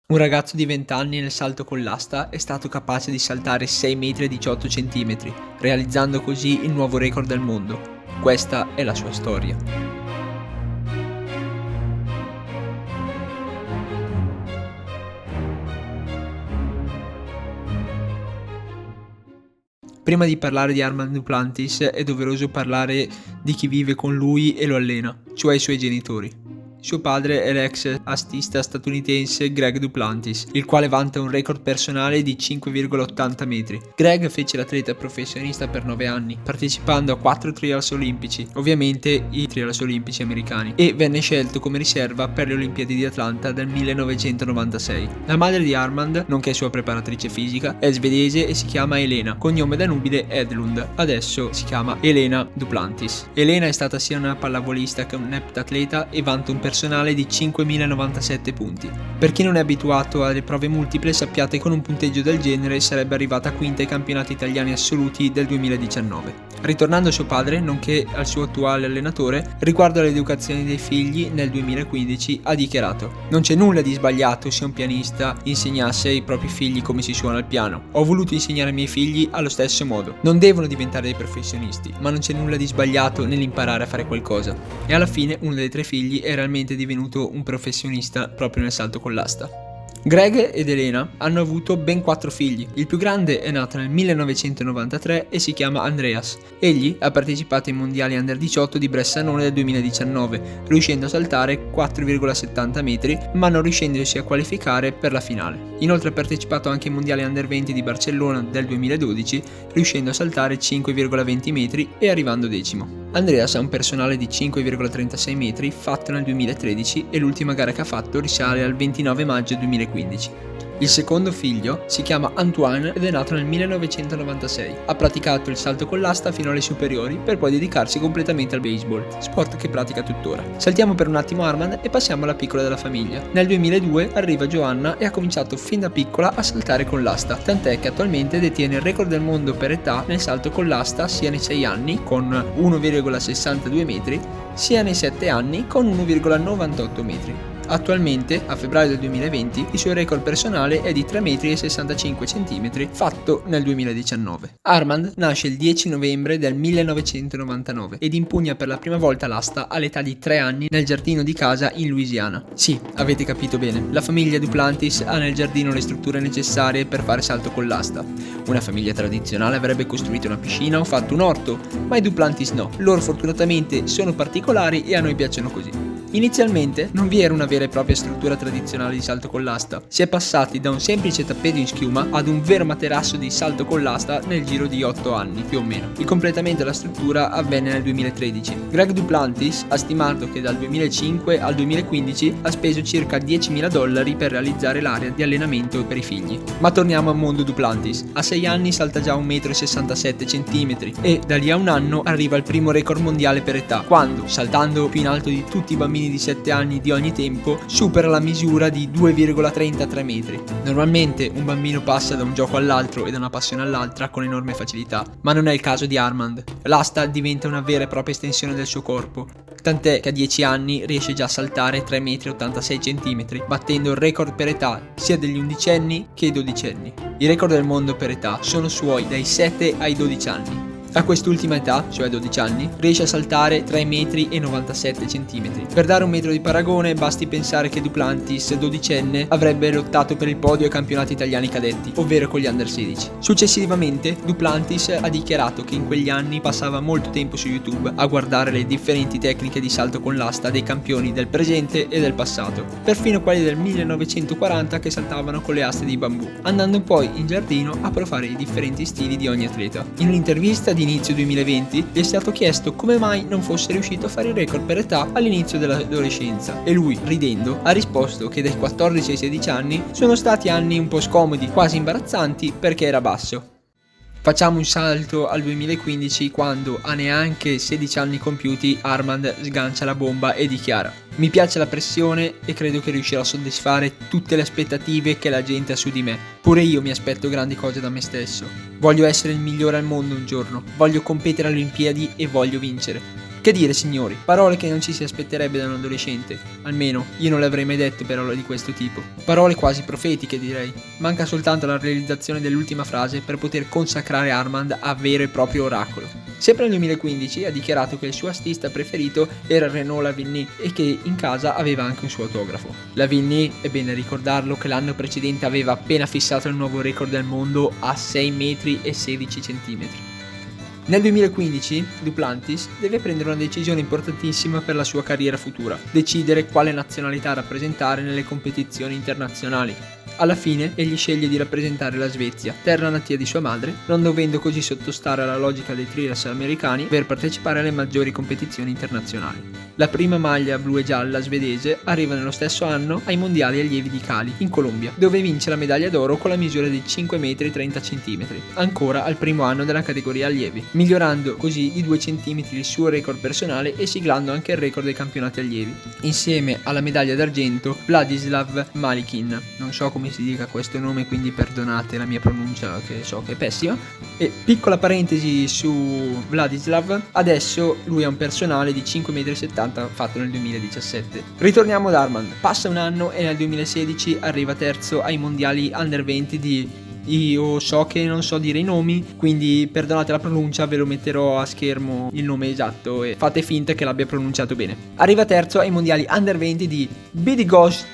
Un ragazzo di 20 anni nel salto con l'asta è stato capace di saltare 6 metri e 18 centimetri, realizzando così il nuovo record del mondo. Questa è la sua storia. Prima di parlare di Armand Duplantis è doveroso parlare di chi vive con lui e lo allena, cioè i suoi genitori. Suo padre è l'ex astista statunitense Greg Duplantis, il quale vanta un record personale di 5,80 metri. Greg fece l'atleta professionista per 9 anni, partecipando a 4 trials olimpici, ovviamente i trials olimpici americani, e venne scelto come riserva per le Olimpiadi di Atlanta del 1996. La madre di Armand, nonché sua preparatrice fisica, è svedese e si chiama Elena, cognome da nubile Edlund, adesso si chiama Elena Duplantis. Elena è stata sia una pallavolista che un heptatleta e vanta un personale di 5.097 punti. Per chi non è abituato alle prove multiple, sappiate che con un punteggio del genere sarebbe arrivata quinta ai campionati italiani assoluti del 2019. Ritornando a suo padre, nonché al suo attuale allenatore, riguardo all'educazione dei figli, nel 2015 ha dichiarato: "Non c'è nulla di sbagliato se un pianista insegnasse ai propri figli come si suona il piano. Ho voluto insegnare ai miei figli allo stesso modo. Non devono diventare dei professionisti, ma non c'è nulla di sbagliato nell'imparare a fare qualcosa." E alla fine uno dei 3 figli è realmente divenuto un professionista proprio nel salto con l'asta. Greg ed Elena hanno avuto ben 4 figli. Il più grande è nato nel 1993 e si chiama Andreas. Egli ha partecipato ai mondiali under 18 di Bressanone del 2019, riuscendo a saltare 4,70 metri, ma non riuscendosi a qualificare per la finale. Inoltre ha partecipato anche ai mondiali under 20 di Barcellona del 2012, riuscendo a saltare 5,20 metri e arrivando decimo. Andreas ha un personale di 5,36 metri fatto nel 2013 e l'ultima gara che ha fatto risale al 29 maggio 2015. Il secondo figlio si chiama Antoine ed è nato nel 1996. Ha praticato il salto con l'asta fino alle superiori per poi dedicarsi completamente al baseball, sport che pratica tuttora. Saltiamo per un attimo Armand e passiamo alla piccola della famiglia. Nel 2002 arriva Joanna e ha cominciato fin da piccola a saltare con l'asta, tant'è che attualmente detiene il record del mondo per età nel salto con l'asta sia nei 6 anni con 1,62 metri sia nei 7 anni con 1,98 metri. Attualmente, a febbraio del 2020, il suo record personale è di 3,65 metri fatto nel 2019. Armand nasce il 10 novembre del 1999 ed impugna per la prima volta l'asta all'età di 3 anni nel giardino di casa in Louisiana. Sì, avete capito bene, la famiglia Duplantis ha nel giardino le strutture necessarie per fare salto con l'asta. Una famiglia tradizionale avrebbe costruito una piscina o fatto un orto, ma i Duplantis no. Loro fortunatamente sono particolari e a noi piacciono così. Inizialmente non vi era una vera e propria struttura tradizionale di salto con l'asta, si è passati da un semplice tappeto in schiuma ad un vero materasso di salto con l'asta nel giro di 8 anni, più o meno. Il completamento della struttura avvenne nel 2013. Greg Duplantis ha stimato che dal 2005 al 2015 ha speso circa $10.000 per realizzare l'area di allenamento per i figli. Ma torniamo al mondo Duplantis. A 6 anni salta già 1,67 metri e da lì a un anno arriva il primo record mondiale per età, quando, saltando più in alto di tutti i bambini di 7 anni di ogni tempo, supera la misura di 2,33 metri. Normalmente un bambino passa da un gioco all'altro e da una passione all'altra con enorme facilità, ma non è il caso di Armand. L'asta diventa una vera e propria estensione del suo corpo, tant'è che a 10 anni riesce già a saltare 3,86 metri, battendo il record per età sia degli undicenni che i dodicenni. I record del mondo per età sono suoi dai 7 ai 12 anni. A quest'ultima età, cioè 12 anni, riesce a saltare 3,97 metri. Per dare un metro di paragone, basti pensare che Duplantis, dodicenne, avrebbe lottato per il podio ai campionati italiani cadetti, ovvero con gli under 16. Successivamente, Duplantis ha dichiarato che in quegli anni passava molto tempo su YouTube a guardare le differenti tecniche di salto con l'asta dei campioni del presente e del passato, perfino quelli del 1940 che saltavano con le aste di bambù, andando poi in giardino a provare i differenti stili di ogni atleta. In un'intervista di inizio 2020 gli è stato chiesto come mai non fosse riuscito a fare il record per età all'inizio dell'adolescenza e lui, ridendo, ha risposto che dai 14 ai 16 anni sono stati anni un po' scomodi, quasi imbarazzanti perché era basso. Facciamo un salto al 2015 quando, a neanche 16 anni compiuti, Armand sgancia la bomba e dichiara: "Mi piace la pressione e credo che riuscirò a soddisfare tutte le aspettative che la gente ha su di me. Pure io mi aspetto grandi cose da me stesso. Voglio essere il migliore al mondo un giorno, voglio competere alle Olimpiadi e voglio vincere." Che dire, signori, parole che non ci si aspetterebbe da un adolescente, almeno io non le avrei mai dette parole di questo tipo. Parole quasi profetiche, direi. Manca soltanto la realizzazione dell'ultima frase per poter consacrare Armand a vero e proprio oracolo. Sempre nel 2015 ha dichiarato che il suo astista preferito era Renaud Lavillenie e che in casa aveva anche un suo autografo. Lavillenie, è bene ricordarlo, che l'anno precedente aveva appena fissato il nuovo record del mondo a 6 metri e 16 centimetri. Nel 2015 Duplantis deve prendere una decisione importantissima per la sua carriera futura: decidere quale nazionalità rappresentare nelle competizioni internazionali. Alla fine egli sceglie di rappresentare la Svezia, terra natia di sua madre, non dovendo così sottostare alla logica dei trials americani per partecipare alle maggiori competizioni internazionali. La prima maglia blu e gialla svedese arriva nello stesso anno ai mondiali allievi di Cali, in Colombia, dove vince la medaglia d'oro con la misura di 5 metri e 30 centimetri, ancora al primo anno della categoria allievi, migliorando così di 2 centimetri il suo record personale e siglando anche il record dei campionati allievi, insieme alla medaglia d'argento Vladislav Malikin. Non so come si dica questo nome, quindi perdonate la mia pronuncia, che so che è pessima. E piccola parentesi su Vladislav, adesso lui ha un personale di 5,70 m fatto nel 2017. Ritorniamo ad Armand. Passa un anno e nel 2016 arriva terzo ai mondiali under 20 di... Io so che non so dire i nomi, quindi perdonate la pronuncia, ve lo metterò a schermo il nome esatto e fate finta che l'abbia pronunciato bene. Arriva terzo ai mondiali under 20 di Bydgoszcz,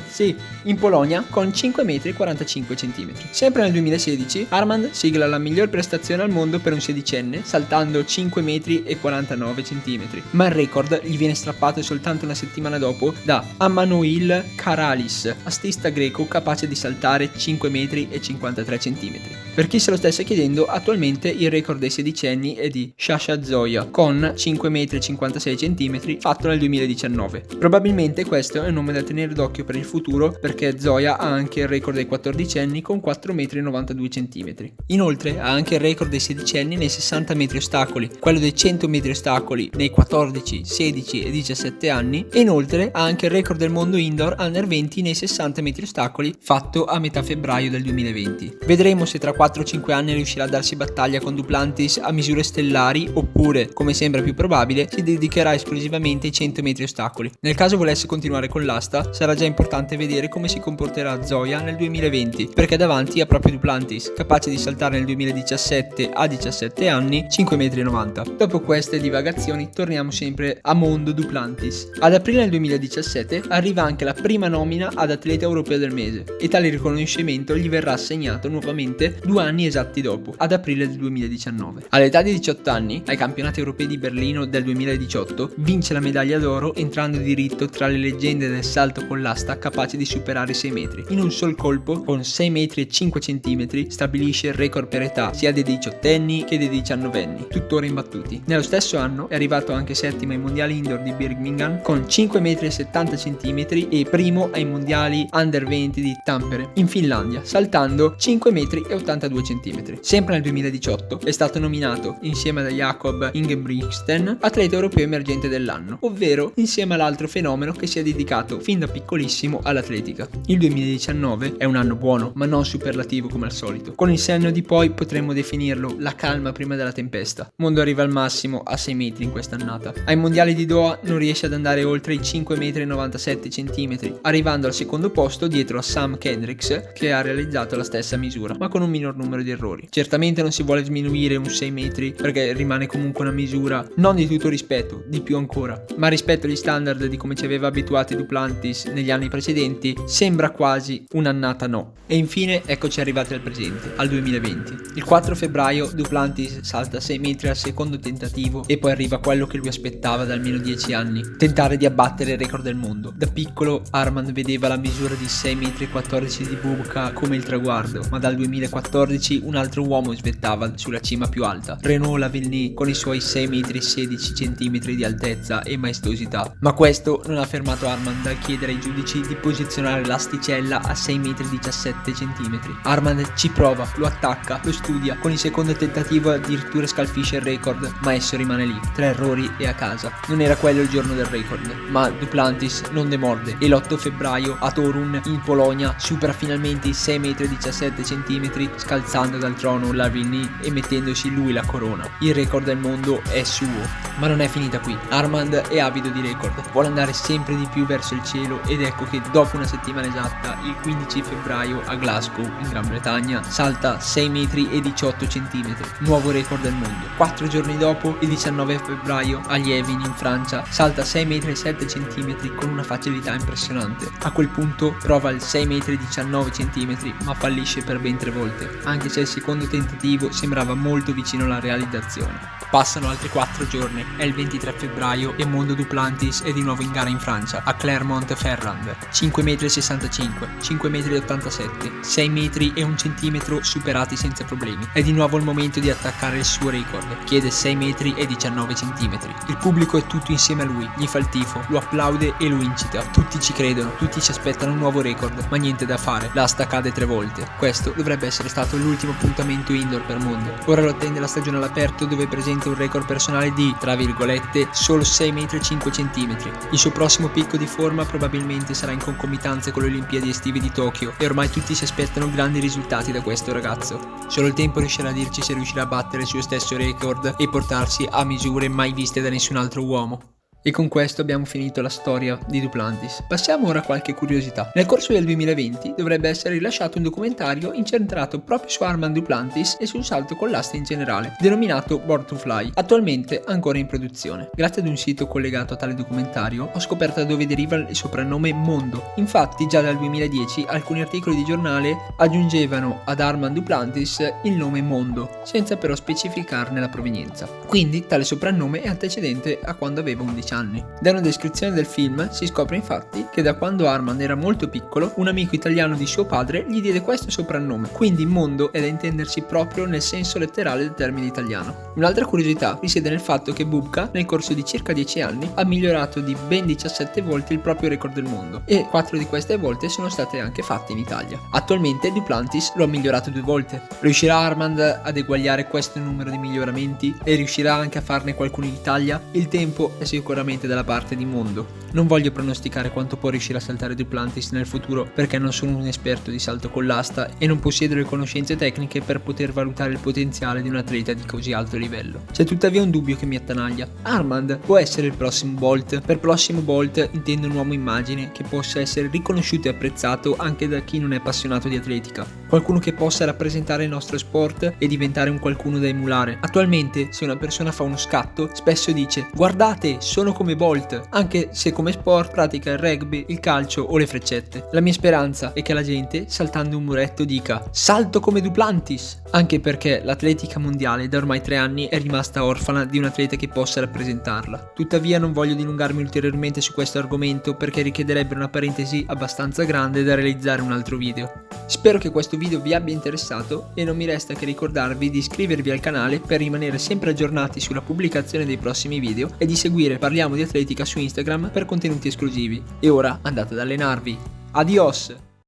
sì, in Polonia, con 5 metri e 45 centimetri. Sempre nel 2016 Armand sigla la miglior prestazione al mondo per un sedicenne, saltando 5 metri e 49 centimetri, ma il record gli viene strappato soltanto una settimana dopo da Amanoil Karalis, astista greco capace di saltare 5 metri e 53 centimetri. Per chi se lo stesse chiedendo, attualmente il record dei sedicenni è di Sasha Zoya con 5 metri e 56 centimetri fatto nel 2019. Probabilmente questo è un nome da tenere d'occhio per il futuro, perché Zoya ha anche il record dei 14enni con 4 metri e 92 centimetri. Inoltre ha anche il record dei sedicenni nei 60 metri ostacoli, quello dei 100 metri ostacoli nei 14, 16 e 17 anni, e inoltre ha anche il record del mondo indoor under 20 nei 60 metri ostacoli fatto a metà febbraio del 2020. Vedremo se tra 4-5 anni riuscirà a darsi battaglia con Duplantis a misure stellari oppure, come sembra più probabile, si dedicherà esclusivamente ai 100 metri ostacoli. Nel caso volesse continuare con l'asta, sarà già importante vedere come si comporterà Zoya nel 2020, perché davanti ha proprio Duplantis, capace di saltare nel 2017 a 17 anni 5,90 m. Dopo queste divagazioni torniamo sempre a mondo Duplantis. Ad aprile del 2017 arriva anche la prima nomina ad atleta europeo del mese e tale riconoscimento gli verrà assegnato nuovamente 2 anni esatti dopo, ad aprile del 2019. All'età di 18 anni, ai campionati europei di Berlino del 2018, vince la medaglia d'oro entrando diritto tra le leggende del salto con l'asta capace di superare i 6 metri. In un sol colpo, con 6 metri e 5 centimetri, stabilisce il record per età sia dei 18enni che dei 19enni, tuttora imbattuti. Nello stesso anno è arrivato anche settimo ai mondiali indoor di Birmingham con 5 metri e 70 centimetri e primo ai mondiali under 20 di Tampere, in Finlandia, saltando 5 metri e 82 centimetri. Sempre nel 2018 è stato nominato, insieme a Jakob Ingebrigtsen, atleta europeo emergente dell'anno, ovvero insieme all'altro fenomeno che si è dedicato fin da piccolissimo all'atletica. Il 2019 è un anno buono, ma non superlativo come al solito. Con il senno di poi potremmo definirlo la calma prima della tempesta. Mondo arriva al massimo a 6 metri in quest'annata. Ai mondiali di Doha non riesce ad andare oltre i 5 metri e 97 centimetri, arrivando al secondo posto dietro a Sam Kendricks, che ha realizzato la stessa misura, ma con un minor numero di errori. Certamente non si vuole sminuire un 6 metri, perché rimane comunque una misura non di tutto rispetto, di più ancora, ma rispetto agli standard di come ci aveva abituati Duplantis negli anni precedenti, sembra quasi un'annata no. E infine eccoci arrivati al presente, al 2020. Il 4 febbraio Duplantis salta 6 metri al secondo tentativo e poi arriva quello che lui aspettava da almeno 10 anni, tentare di abbattere il record del mondo. Da piccolo Armand vedeva la misura di 6 metri e 14 di Bubka come il traguardo, ma dal 2014 un altro uomo svettava sulla cima più alta, Renaud Lavillenie, con i suoi 6 metri e 16 centimetri di altezza e maestosità. Ma questo non ha fermato Armand dal chiedere ai giudici di posizionare l'asticella a 6,17 m. Armand ci prova, lo attacca, lo studia, con il secondo tentativo addirittura scalfisce il record, ma esso rimane lì, 3 errori e a casa. Non era quello il giorno del record, ma Duplantis non demorde e l'8 febbraio a Torun in Polonia supera finalmente i 6,17 m, scalzando dal trono Lavigny e mettendosi lui la corona. Il record del mondo è suo, ma non è finita qui. Armand è avido di record, vuole andare sempre di più verso il cielo ed ecco che dopo una settimana esatta, il 15 febbraio a Glasgow, in Gran Bretagna, salta 6,18 m, nuovo record del mondo. 4 giorni dopo, il 19 febbraio a Lievin in Francia, salta 6,7 m con una facilità impressionante. A quel punto prova il 6,19 m ma fallisce per ben 3 volte, anche se il secondo tentativo sembrava molto vicino alla realizzazione. Passano altri 4 giorni, è il 23 febbraio e Mondo Duplantis è di nuovo in gara in Francia, a Clermont-Ferrand. 5,65 m, 5,87 m, 6 metri e 1 centimetro superati senza problemi. È di nuovo il momento di attaccare il suo record, chiede 6,19 m. Il pubblico è tutto insieme a lui, gli fa il tifo, lo applaude e lo incita. Tutti ci credono, tutti ci aspettano un nuovo record, ma niente da fare, l'asta cade 3 volte. Questo dovrebbe essere stato l'ultimo appuntamento indoor per Mondo. Ora lo attende la stagione all'aperto dove presenta un record personale di, tra virgolette, solo 6,5 m. Il suo prossimo picco di forma probabilmente sarà in concomitanza con le Olimpiadi estive di Tokyo e ormai tutti si aspettano grandi risultati da questo ragazzo. Solo il tempo riuscirà a dirci se riuscirà a battere il suo stesso record e portarsi a misure mai viste da nessun altro uomo. E con questo abbiamo finito la storia di Duplantis. Passiamo ora a qualche curiosità. Nel corso del 2020 dovrebbe essere rilasciato un documentario incentrato proprio su Armand Duplantis e sul salto con l'asta in generale, denominato Born to Fly, attualmente ancora in produzione. Grazie ad un sito collegato a tale documentario ho scoperto da dove deriva il soprannome Mondo. Infatti già dal 2010 alcuni articoli di giornale aggiungevano ad Armand Duplantis il nome Mondo, senza però specificarne la provenienza. Quindi tale soprannome è antecedente a quando aveva 11 anni. Da una descrizione del film si scopre infatti che da quando Armand era molto piccolo un amico italiano di suo padre gli diede questo soprannome, quindi Mondo è da intendersi proprio nel senso letterale del termine italiano. Un'altra curiosità risiede nel fatto che Bubka nel corso di circa 10 anni ha migliorato di ben 17 volte il proprio record del mondo e 4 di queste volte sono state anche fatte in Italia. Attualmente Duplantis lo ha migliorato 2 volte. Riuscirà Armand ad eguagliare questo numero di miglioramenti e riuscirà anche a farne qualcuno in Italia? Il tempo è sicuramente dalla parte di Mondo. Non voglio pronosticare quanto può riuscire a saltare Duplantis nel futuro perché non sono un esperto di salto con l'asta e non possiedo le conoscenze tecniche per poter valutare il potenziale di un atleta di così alto livello. C'è tuttavia un dubbio che mi attanaglia. Armand può essere il prossimo Bolt? Per prossimo Bolt intendo un uomo immagine che possa essere riconosciuto e apprezzato anche da chi non è appassionato di atletica. Qualcuno che possa rappresentare il nostro sport e diventare un qualcuno da emulare. Attualmente se una persona fa uno scatto spesso dice guardate sono come Bolt, anche se come sport pratica il rugby, il calcio o le freccette. La mia speranza è che la gente saltando un muretto dica salto come Duplantis, anche perché l'atletica mondiale da ormai 3 anni è rimasta orfana di un atleta che possa rappresentarla. Tuttavia non voglio dilungarmi ulteriormente su questo argomento perché richiederebbe una parentesi abbastanza grande da realizzare un altro video. Spero che questo video vi abbia interessato e non mi resta che ricordarvi di iscrivervi al canale per rimanere sempre aggiornati sulla pubblicazione dei prossimi video e di seguire Parliamo di Atletica su Instagram per contenuti esclusivi. E ora andate ad allenarvi. Adios!